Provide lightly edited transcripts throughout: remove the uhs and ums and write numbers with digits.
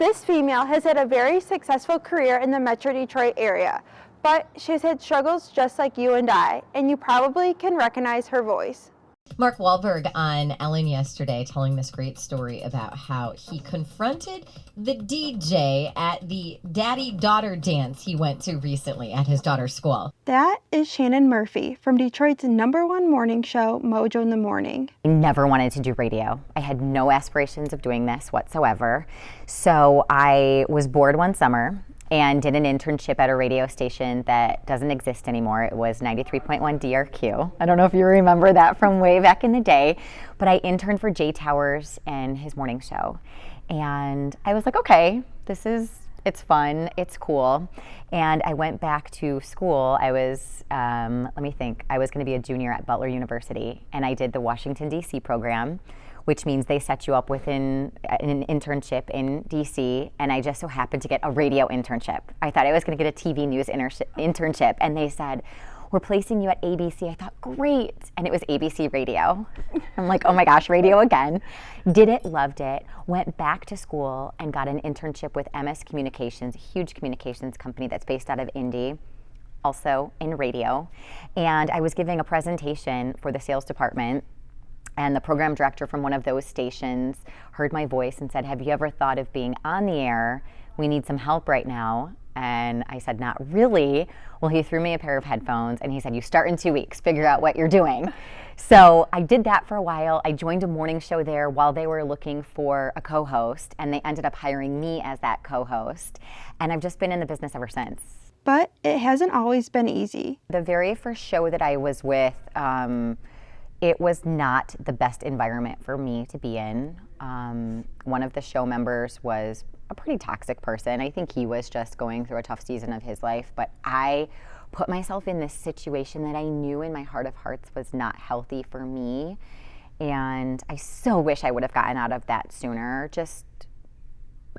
This female has had a very successful career in the Metro Detroit area, but she's had struggles just like you and I, and you probably can recognize her voice. Mark Wahlberg on Ellen yesterday telling this great story about how he confronted the DJ at the daddy-daughter dance he went to recently at his daughter's school. That is Shannon Murphy from Detroit's #1 morning show, Mojo in the Morning. I never wanted to do radio. I had no aspirations of doing this whatsoever. So I was bored one summer and did an internship at a radio station that doesn't exist anymore. It was 93.1 DRQ. I don't know if you remember that from way back in the day, but I interned for Jay Towers and his morning show. And I was like, okay, it's fun, it's cool. And I went back to school. I was, I was gonna be a junior at Butler University, and I did the Washington, D.C. program, which means they set you up with an internship in DC, and I just so happened to get a radio internship. I thought I was going to get a TV news internship, and they said, we're placing you at ABC. I thought, great, and it was ABC Radio. I'm like, oh my gosh, radio again. Did it, loved it, went back to school and got an internship with MS Communications, a huge communications company that's based out of Indy, also in radio, and I was giving a presentation for the sales department. And the program director from one of those stations heard my voice and said, have you ever thought of being on the air? We need some help right now. And I said, not really. Well, he threw me a pair of headphones and he said, you start in 2 weeks, figure out what you're doing. So I did that for a while. I joined a morning show there while they were looking for a co-host, and they ended up hiring me as that co-host. And I've just been in the business ever since. But it hasn't always been easy. The very first show that I was with, it was not the best environment for me to be in. One of the show members was a pretty toxic person. I think he was just going through a tough season of his life, but I put myself in this situation that I knew in my heart of hearts was not healthy for me. And I so wish I would have gotten out of that sooner,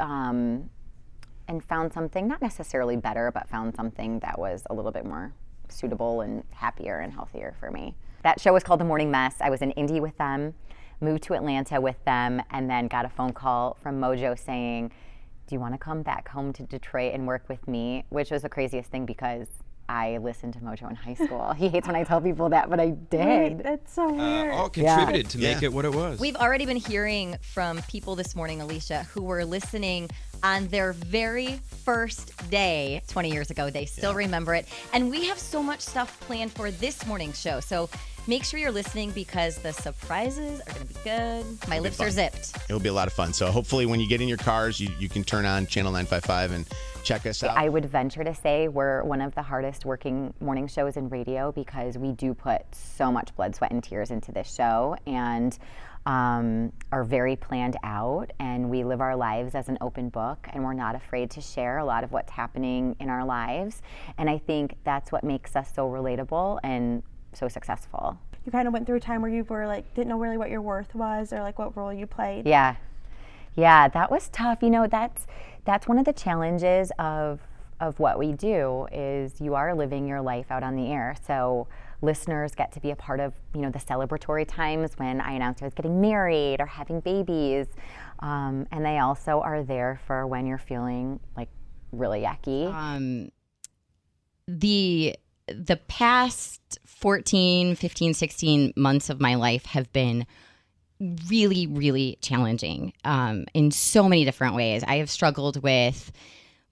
and found something, not necessarily better, but found something that was a little bit more suitable and happier and healthier for me. That show was called The Morning Mess. I was in Indy with them, moved to Atlanta with them, and then got a phone call from Mojo saying, do you want to come back home to Detroit and work with me? Which was the craziest thing because I listened to Mojo in high school. He hates when I tell people that, but I did. Wait, that's so weird. All contributed to make it what it was. We've already been hearing from people this morning, Alicia, who were listening on their very first day 20 years ago. They still remember it. And we have so much stuff planned for this morning's show. So make sure you're listening because the surprises are going to be good. My lips are zipped. It'll be a lot of fun. So hopefully when you get in your cars, you can turn on Channel 955 and check us out. I would venture to say we're one of the hardest working morning shows in radio because we do put so much blood, sweat, and tears into this show, and are very planned out, and we live our lives as an open book, and we're not afraid to share a lot of what's happening in our lives. And I think that's what makes us so relatable and so successful. You kind of went through a time where you were like, didn't know really what your worth was or like what role you played. Yeah, that was tough. You know, that's one of the challenges of what we do is you are living your life out on the air. So listeners get to be a part of, you know, the celebratory times when I announced I was getting married or having babies. And they also are there for when you're feeling like really yucky. The past 14, 15, 16 months of my life have been really, really challenging in so many different ways. I have struggled with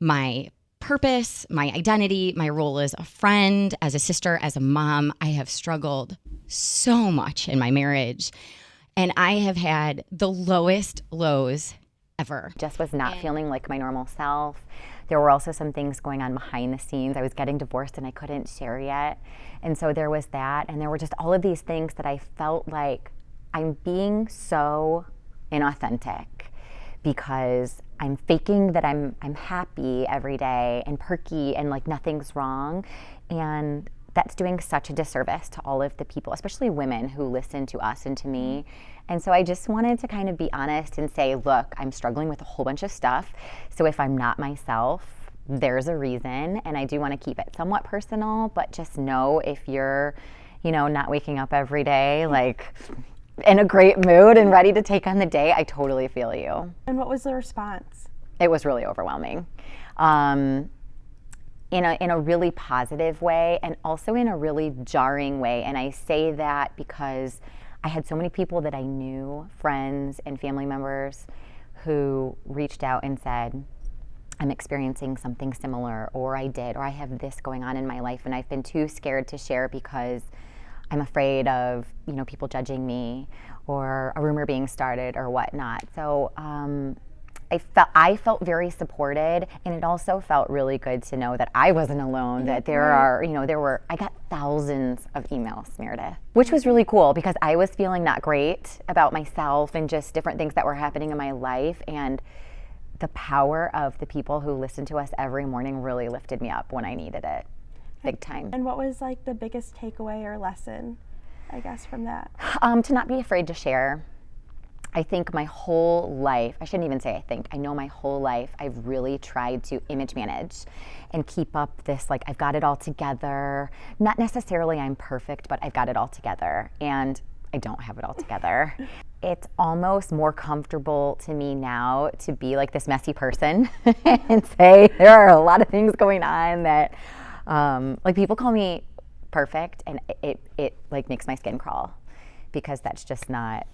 my purpose, my identity, my role as a friend, as a sister, as a mom. I have struggled so much in my marriage, and I have had the lowest lows ever. Just was not feeling like my normal self. There were also some things going on behind the scenes. I was getting divorced and I couldn't share yet. And so there was that, and there were just all of these things that I felt like I'm being so inauthentic because I'm faking that I'm happy every day and perky and like nothing's wrong. And that's doing such a disservice to all of the people, especially women who listen to us and to me. And so I just wanted to kind of be honest and say, look, I'm struggling with a whole bunch of stuff. So if I'm not myself, there's a reason. And I do want to keep it somewhat personal, but just know if you're, you know, not waking up every day, like in a great mood and ready to take on the day, I totally feel you. And what was the response? It was really overwhelming. In a really positive way, and also in a really jarring way. And I say that because I had so many people that I knew, friends and family members, who reached out and said, I'm experiencing something similar, or I did, or I have this going on in my life, and I've been too scared to share because I'm afraid of, people judging me, or a rumor being started, or whatnot. So I felt very supported, and it also felt really good to know that I wasn't alone, that I got thousands of emails, Meredith, which was really cool because I was feeling not great about myself and just different things that were happening in my life, and the power of the people who listen to us every morning really lifted me up when I needed it, big time. And what was like the biggest takeaway or lesson, I guess, from that? To not be afraid to share. I think my whole life, I shouldn't even say I think, I know my whole life I've really tried to image manage and keep up this, like, I've got it all together. Not necessarily I'm perfect, but I've got it all together. And I don't have it all together. It's almost more comfortable to me now to be like this messy person and say there are a lot of things going on that, like, people call me perfect, and it like makes my skin crawl because that's just not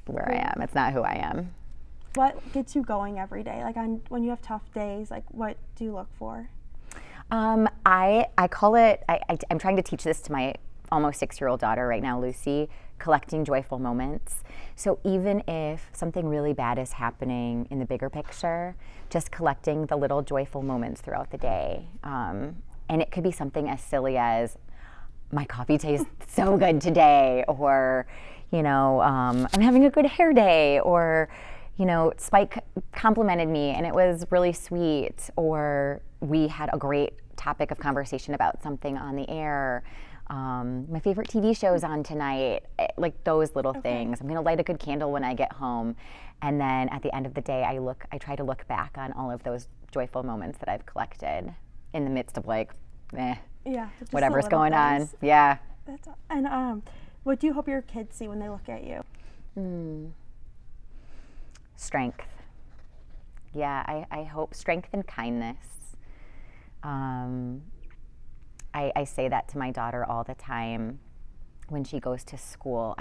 where I am. It's not who I am. What gets you going every day? Like when you have tough days, like what do you look for? I call it, I'm trying to teach this to my almost 6-year-old daughter right now, Lucy, collecting joyful moments. So even if something really bad is happening in the bigger picture, just collecting the little joyful moments throughout the day. And it could be something as silly as, my coffee tastes so good today, or, I'm having a good hair day, or, Spike complimented me and it was really sweet, or we had a great topic of conversation about something on the air. My favorite TV show's on tonight, like those little things. I'm gonna light a good candle when I get home. And then at the end of the day, I try to look back on all of those joyful moments that I've collected in the midst of Just whatever's the little going things. on. Yeah. And what do you hope your kids see when they look at you? Strength. Yeah, I hope strength and kindness. I say that to my daughter all the time when she goes to school.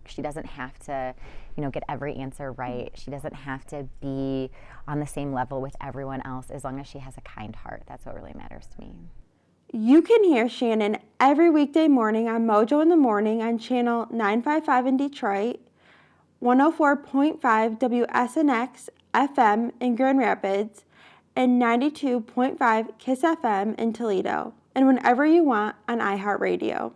She doesn't have to, get every answer right. She doesn't have to be on the same level with everyone else, as long as she has a kind heart. That's what really matters to me. You can hear Shannon every weekday morning on Mojo in the Morning on channel 955 in Detroit, 104.5 WSNX FM in Grand Rapids, and 92.5 KISS FM in Toledo, and whenever you want on iHeartRadio.